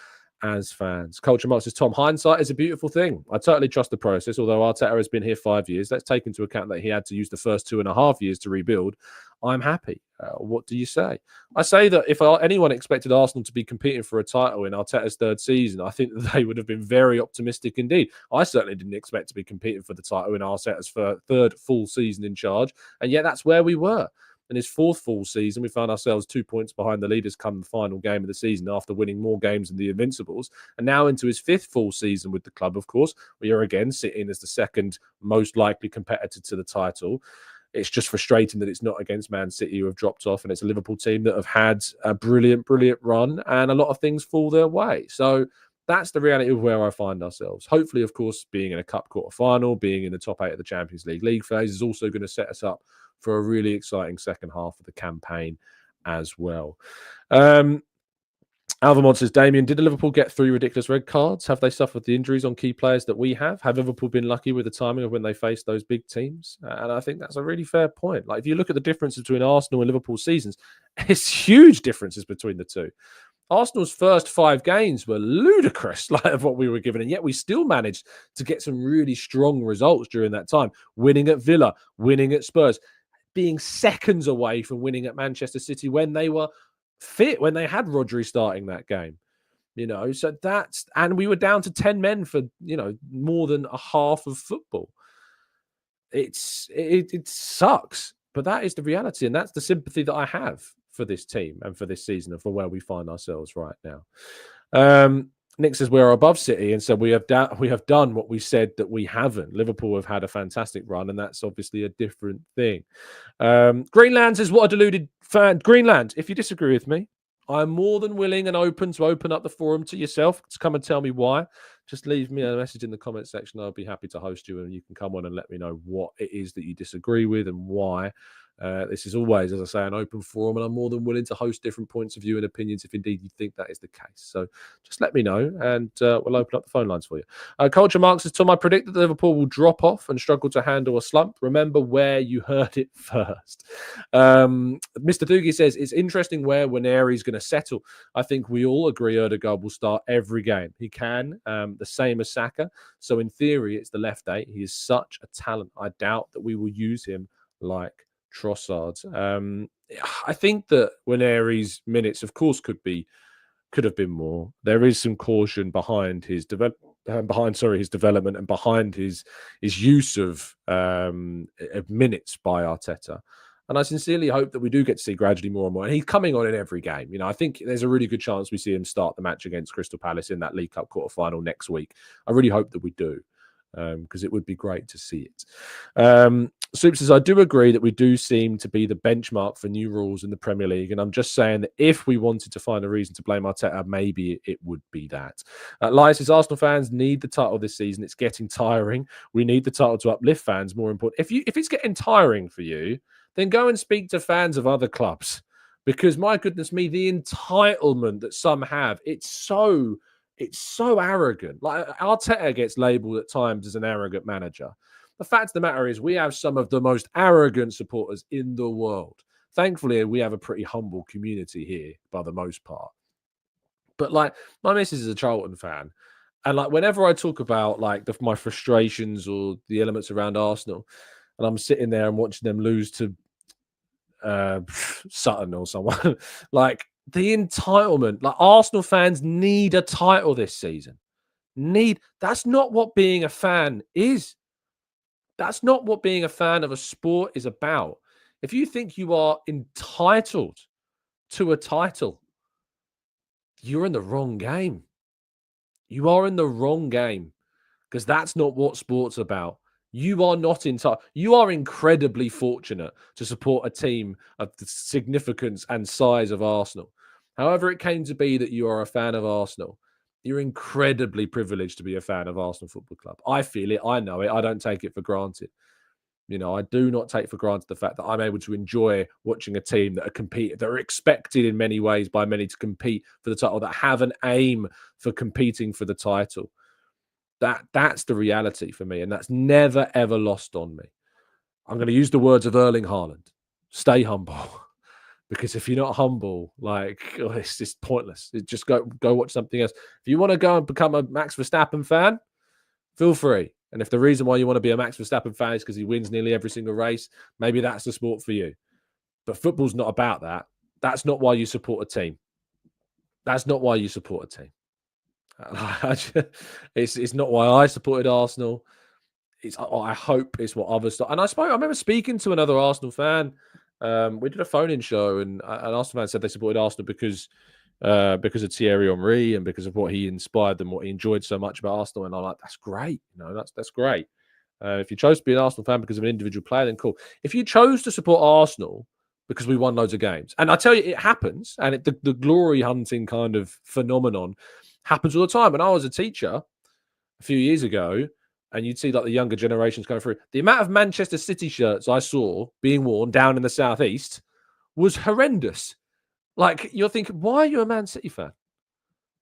as fans. Culture Mark says, Tom, hindsight is a beautiful thing. I totally trust the process, although Arteta has been here 5 years. Let's take into account that he had to use the first 2.5 years to rebuild. I'm happy. What do you say? I say that if anyone expected Arsenal to be competing for a title in Arteta's third season, I think that they would have been very optimistic indeed. I certainly didn't expect to be competing for the title in Arteta's third full season in charge, and yet that's where we were. In his fourth full season, we found ourselves 2 points behind the leaders come the final game of the season after winning more games than the Invincibles. And now into his fifth full season with the club, of course, we are again sitting as the second most likely competitor to the title. It's just frustrating that it's not against Man City, who have dropped off, and it's a Liverpool team that have had a brilliant, brilliant run, and a lot of things fall their way. So that's the reality of where I find ourselves. Hopefully, of course, being in a cup quarter final, being in the top 8 of the Champions League phase is also going to set us up for a really exciting second half of the campaign as well. Alvamod says, Damien, did Liverpool get 3 ridiculous red cards? Have they suffered the injuries on key players that we have? Have Liverpool been lucky with the timing of when they faced those big teams? And I think that's a really fair point. Like, if you look at the difference between Arsenal and Liverpool seasons, it's huge differences between the two. Arsenal's first 5 games were ludicrous, like of what we were given, and yet we still managed to get some really strong results during that time. Winning at Villa, winning at Spurs, being seconds away from winning at Manchester City when they were fit, when they had Rodri starting that game. You know, so that's, and we were down to 10 men for, you know, more than a half of football. It sucks, but that is the reality, and that's the sympathy that I have for this team and for this season and for where we find ourselves right now. Nick says we're above City, and so we have done what we said that we haven't. Liverpool have had a fantastic run, and that's obviously a different thing. Greenland says, what a deluded fan. Greenland, if you disagree with me, I'm more than willing and open to open up the forum to yourself to come and tell me why. Just leave me a message in the comment section. I'll be happy to host you, and you can come on and let me know what it is that you disagree with and why. This is always, as I say, an open forum, and I'm more than willing to host different points of view and opinions if indeed you think that is the case. So just let me know, and we'll open up the phone lines for you. Culture Mark says, Tom, I predict that Liverpool will drop off and struggle to handle a slump. Remember where you heard it first. Mr. Doogie says, it's interesting where Waneri's going to settle. I think we all agree Erdegaard will start every game. He can, the same as Saka. So in theory, it's the left 8. He is such a talent. I doubt that we will use him like Trossard. I think that Waneri's minutes, of course, could have been more. There is some caution behind his development and behind his use of minutes by Arteta. And I sincerely hope that we do get to see gradually more and more. And he's coming on in every game. You know, I think there's a really good chance we see him start the match against Crystal Palace in that League Cup quarterfinal next week. I really hope that we do, because it would be great to see it. Soup says, I do agree that we do seem to be the benchmark for new rules in the Premier League. And I'm just saying that if we wanted to find a reason to blame Arteta, maybe it would be that. Elias says, Arsenal fans need the title this season. It's getting tiring. We need the title to uplift fans, more important. If it's getting tiring for you, then go and speak to fans of other clubs. Because my goodness me, the entitlement that some have, it's so arrogant. Like, Arteta gets labelled at times as an arrogant manager. The fact of the matter is we have some of the most arrogant supporters in the world. Thankfully, we have a pretty humble community here by the most part. But like, my missus is a Charlton fan. And like, whenever I talk about like my frustrations or the elements around Arsenal, and I'm sitting there and watching them lose to Sutton or someone, like, the entitlement, like, Arsenal fans need a title this season. That's not what being a fan is. That's not what being a fan of a sport is about. If you think you are entitled to a title, you're in the wrong game. You are in the wrong game, because that's not what sport's about. You are not entitled. You are incredibly fortunate to support a team of the significance and size of Arsenal. However it came to be that you are a fan of Arsenal, you're incredibly privileged to be a fan of Arsenal Football Club. I feel it. I know it. I don't take it for granted. I do not take for granted the fact that I'm able to enjoy watching a team that are expected in many ways by many to compete for the title, that have an aim for competing for the title. That's the reality for me, and that's never ever lost on me. I'm going to use the words of Erling Haaland: stay humble. Because if you're not humble, it's just pointless. Just go watch something else. If you want to go and become a Max Verstappen fan, feel free. And if the reason why you want to be a Max Verstappen fan is because he wins nearly every single race, maybe that's the sport for you. But football's not about that. That's not why you support a team. That's not why you support a team. It's not why I supported Arsenal. I hope it's what others. And I remember speaking to another Arsenal fan. We did a phone-in show, and an Arsenal fan said they supported Arsenal because of Thierry Henry and because of what he inspired them, what he enjoyed so much about Arsenal. And I'm like, that's great. That's great. If you chose to be an Arsenal fan because of an individual player, then cool. If you chose to support Arsenal because we won loads of games, and I tell you, it happens, and the glory hunting kind of phenomenon happens all the time. When I was a teacher a few years ago, and you'd see the younger generations going through, the amount of Manchester City shirts I saw being worn down in the southeast was horrendous. You're thinking, why are you a Man City fan?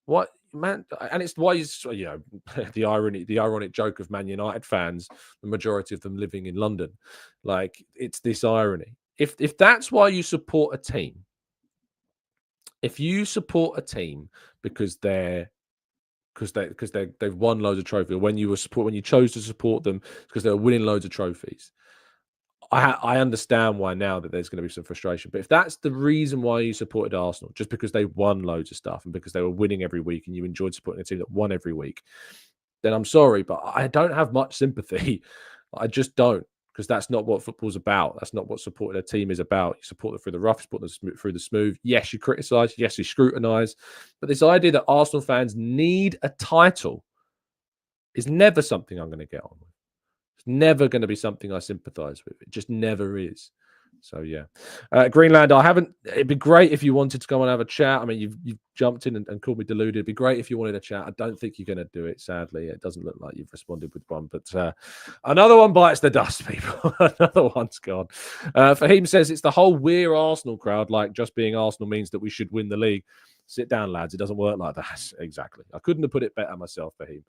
What, man? And it's why the ironic joke of Man United fans, the majority of them living in London. It's this irony. If that's why you support a team, if you support a team because they've won loads of trophies, or when you chose to support them because they were winning loads of trophies, I understand why now that there's going to be some frustration. But if that's the reason why you supported Arsenal, just because they won loads of stuff and because they were winning every week and you enjoyed supporting a team that won every week, then I'm sorry, but I don't have much sympathy. I just don't, because that's not what football's about. That's not what supporting a team is about. You support them through the rough, you support them through the smooth. Yes, you criticise. Yes, you scrutinise. But this idea that Arsenal fans need a title is never something I'm going to get on with. It's never going to be something I sympathise with. It just never is. So yeah, Greenland. It'd be great if you wanted to go and have a chat. I mean, you've jumped in and called me deluded. It'd be great if you wanted a chat. I don't think you're going to do it. Sadly, it doesn't look like you've responded with one. But another one bites the dust, people. Another one's gone. Fahim says it's the whole "we're Arsenal" crowd. Just being Arsenal means that we should win the league. Sit down, lads. It doesn't work like that. Exactly. I couldn't have put it better myself, Fahim.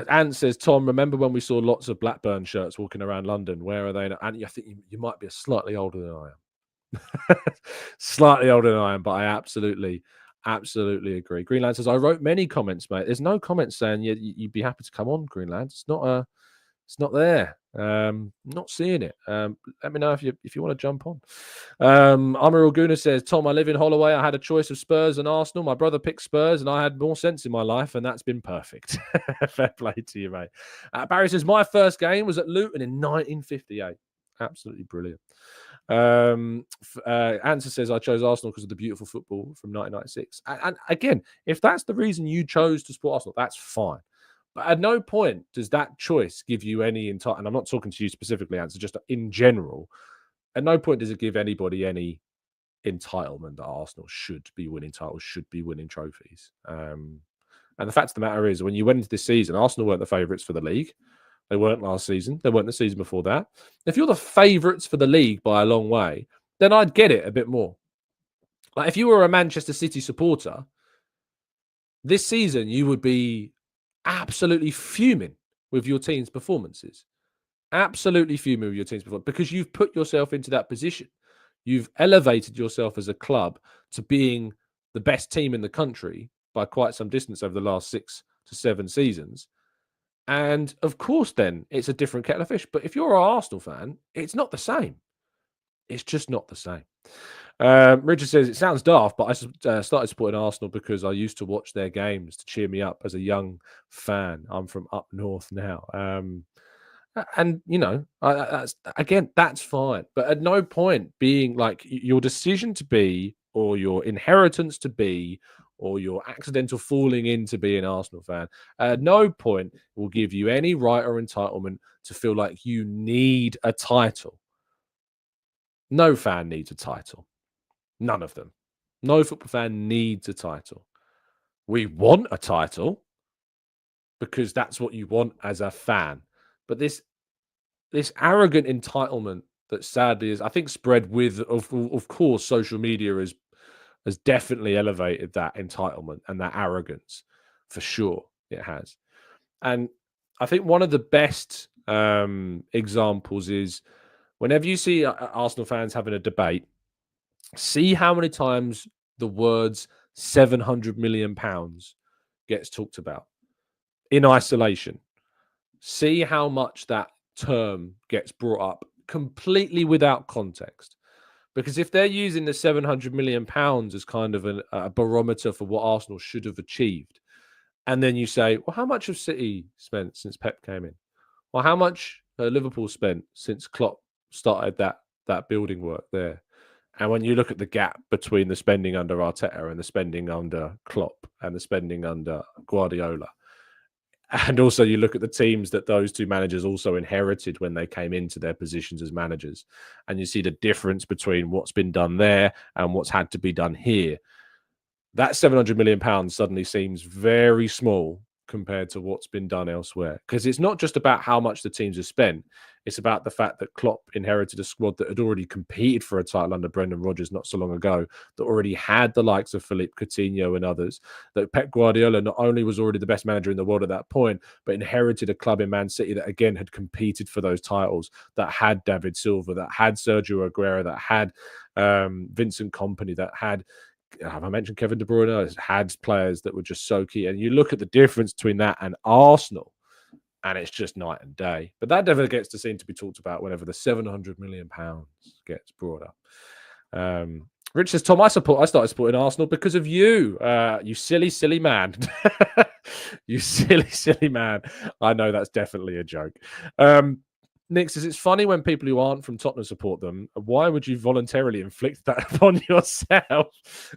Ant says, Tom, remember when we saw lots of Blackburn shirts walking around London? Where are they now? And I think you might be slightly older than I am. Slightly older than I am, but I absolutely agree. Greenland says, I wrote many comments, mate. There's no comments saying you'd be happy to come on, Greenland. It's not there. Not seeing it. Let me know if you want to jump on. Amiral Gooner says, Tom, I live in Holloway. I had a choice of Spurs and Arsenal. My brother picked Spurs and I had more sense in my life, and that's been perfect. Fair play to you, mate. Barry says, my first game was at Luton in 1958. Absolutely brilliant. Answer says, I chose Arsenal because of the beautiful football from 1996. And again, if that's the reason you chose to support Arsenal, that's fine. But at no point does that choice give you any and I'm not talking to you specifically, Answer, just in general. At no point does it give anybody any entitlement that Arsenal should be winning titles, should be winning trophies. And the fact of the matter is, when you went into this season, Arsenal weren't the favourites for the league. They weren't last season. They weren't the season before that. If you're the favourites for the league by a long way, then I'd get it a bit more. If you were a Manchester City supporter, this season you would be absolutely fuming with your team's performances. Absolutely fuming with your team's performance because you've put yourself into that position. You've elevated yourself as a club to being the best team in the country by quite some distance over the last 6 to 7 seasons. And of course, then it's a different kettle of fish. But if you're an Arsenal fan, it's not the same. It's just not the same. Richard says, it sounds daft, but I started supporting Arsenal because I used to watch their games to cheer me up as a young fan. I'm from up north now. And, that's fine. But at no point being your decision to be, or your inheritance to be, or your accidental falling into being an Arsenal fan, at no point will give you any right or entitlement to feel like you need a title. No fan needs a title. None of them. No football fan needs a title. We want a title because that's what you want as a fan. But this this arrogant entitlement that sadly is, I think, spread with, of course, social media has definitely elevated that entitlement and that arrogance for sure. It has. And I think one of the best examples is whenever you see Arsenal fans having a debate, see how many times the words £700 million gets talked about in isolation. See how much that term gets brought up completely without context. Because if they're using the £700 million as kind of a barometer for what Arsenal should have achieved, and then you say, well, how much have City spent since Pep came in? Well, how much Liverpool spent since Klopp started that building work there? And when you look at the gap between the spending under Arteta and the spending under Klopp and the spending under Guardiola, and also you look at the teams that those two managers also inherited when they came into their positions as managers, and you see the difference between what's been done there and what's had to be done here. That £700 million suddenly seems very small compared to what's been done elsewhere. Because it's not just about how much the teams have spent. It's about the fact that Klopp inherited a squad that had already competed for a title under Brendan Rodgers not so long ago, that already had the likes of Philippe Coutinho and others, that Pep Guardiola not only was already the best manager in the world at that point, but inherited a club in Man City that, again, had competed for those titles, that had David Silva, that had Sergio Aguero, that had Vincent Kompany, that had, have I mentioned Kevin De Bruyne? It's had players that were just so key. And you look at the difference between that and Arsenal, and it's just night and day. But that never gets to seem to be talked about whenever the £700 million gets brought up. Rich says, Tom, I started supporting Arsenal because of you. You silly man. You silly man. I know that's definitely a joke. Nick says, it's funny when people who aren't from Tottenham support them. Why would you voluntarily inflict that upon yourself?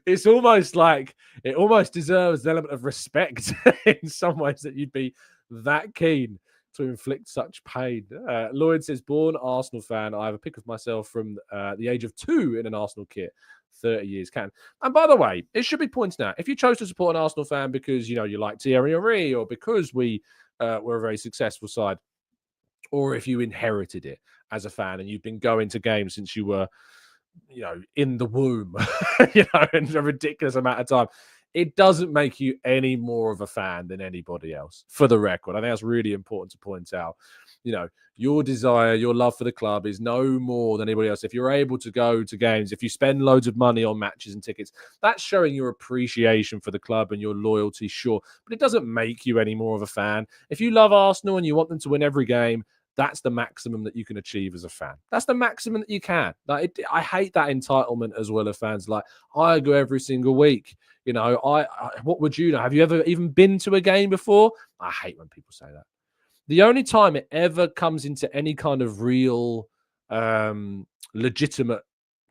It's almost like it almost deserves an element of respect in some ways that you'd be that keen to inflict such pain. Lloyd says, born Arsenal fan. I have a pic of myself from the age of 2 in an Arsenal kit. 30 years can. And by the way, it should be pointed out, if you chose to support an Arsenal fan because, you know, you like Thierry Henry or because we were a very successful side, or if you inherited it as a fan and you've been going to games since you were, you know, in the womb, you know, in a ridiculous amount of time, it doesn't make you any more of a fan than anybody else, for the record. I think that's really important to point out. You know, your desire, your love for the club is no more than anybody else. If you're able to go to games, if you spend loads of money on matches and tickets, that's showing your appreciation for the club and your loyalty, sure. But it doesn't make you any more of a fan. If you love Arsenal and you want them to win every game, that's the maximum that you can achieve as a fan. That's the maximum that you can. Like, I hate that entitlement as well of fans. Like, I go every single week. You know, I what would you know? Have you ever even been to a game before? I hate when people say that. The only time it ever comes into any kind of real legitimate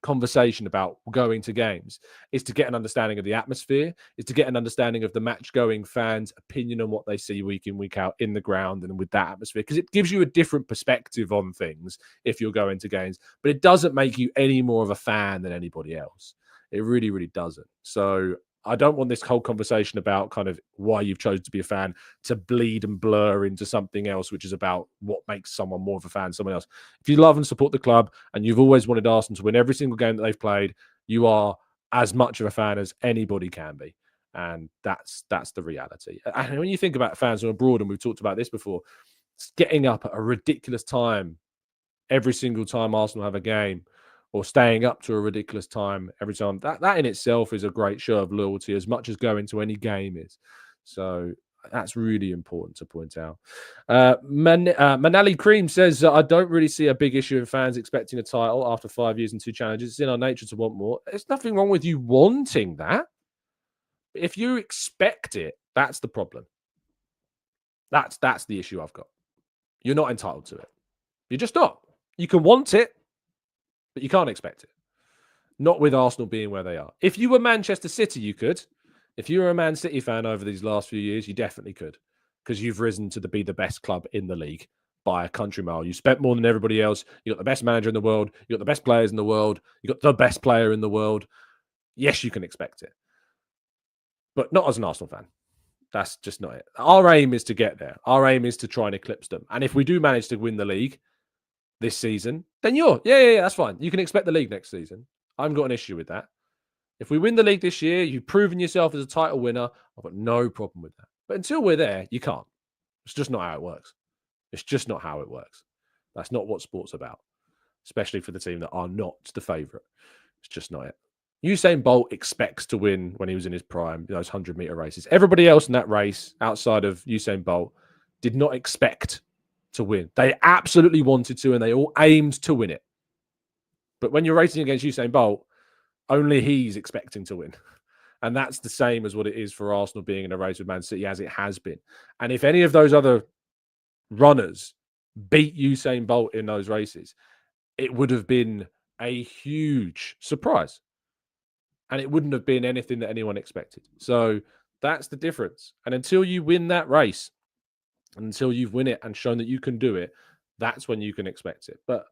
conversation about going to games is to get an understanding of the atmosphere, is to get an understanding of the match going fans' opinion on what they see week in, week out in the ground and with that atmosphere, because it gives you a different perspective on things if you're going to games, but it doesn't make you any more of a fan than anybody else. It really, really doesn't. So I don't want this whole conversation about kind of why you've chosen to be a fan to bleed and blur into something else, which is about what makes someone more of a fan than someone else. If you love and support the club and you've always wanted Arsenal to win every single game that they've played, you are as much of a fan as anybody can be. And that's the reality. And when you think about fans from abroad, and we've talked about this before, it's getting up at a ridiculous time every single time Arsenal have a game, or staying up to a ridiculous time every time. That in itself is a great show of loyalty, as much as going to any game is. So that's really important to point out. Manali Cream says, I don't really see a big issue in fans expecting a title after 5 years and 2 challenges. It's in our nature to want more. There's nothing wrong with you wanting that. If you expect it, that's the problem. That's the issue I've got. You're not entitled to it. You're just not. You can want it, but you can't expect it. Not with Arsenal being where they are. If you were Manchester City, you could. If you were a Man City fan over these last few years, you definitely could, because you've risen to be the best club in the league by a country mile. You spent more than everybody else. You got the best manager in the world. You got the best players in the world. You got the best player in the world. Yes, you can expect it, but not as an Arsenal fan. That's just not it. Our aim is to get there. Our aim is to try and eclipse them. And if we do manage to win the league, this season, then yeah, that's fine. You can expect the league next season. I haven't got an issue with that. If we win the league this year, you've proven yourself as a title winner. I've got no problem with that. But until we're there, you can't. It's just not how it works. It's just not how it works. That's not what sport's about, especially for the team that are not the favourite. It's just not it. Usain Bolt expects to win when he was in his prime, those 100-meter races. Everybody else in that race, outside of Usain Bolt, did not expect to win. They absolutely wanted to, and they all aimed to win it. But when you're racing against Usain Bolt, only he's expecting to win. And that's the same as what it is for Arsenal being in a race with Man City, as it has been. And if any of those other runners beat Usain Bolt in those races, it would have been a huge surprise. And it wouldn't have been anything that anyone expected. So that's the difference. And until you win that race, until you've won it and shown that you can do it, that's when you can expect it. But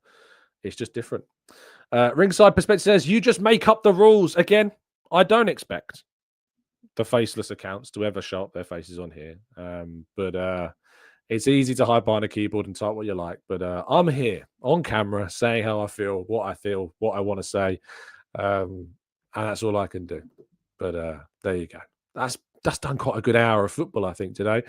it's just different. Ringside Perspective says, you just make up the rules. Again, I don't expect the faceless accounts to ever show up their faces on here. But it's easy to hide behind a keyboard and type what you like. But I'm here on camera saying how I feel, what I want to say. And that's all I can do. But there you go. That's done quite a good hour of football, I think, today.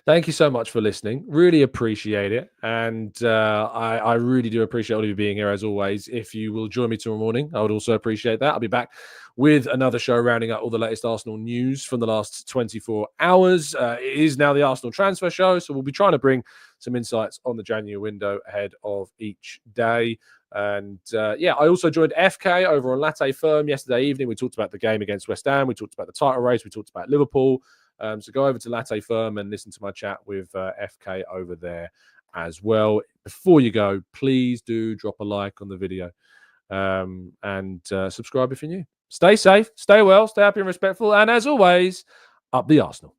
Thank you so much for listening. Really appreciate it. And I really do appreciate all of you being here, as always. If you will join me tomorrow morning, I would also appreciate that. I'll be back with another show rounding up all the latest Arsenal news from the last 24 hours. It is now the Arsenal transfer show, so we'll be trying to bring some insights on the January window ahead of each day. And I also joined FK over on Latte Firm yesterday evening. We talked about the game against West Ham. We talked about the title race. We talked about Liverpool. So go over to Latte Firm and listen to my chat with FK over there as well. Before you go, please do drop a like on the video and subscribe if you're new. Stay safe, stay well, stay happy and respectful. And as always, up the Arsenal.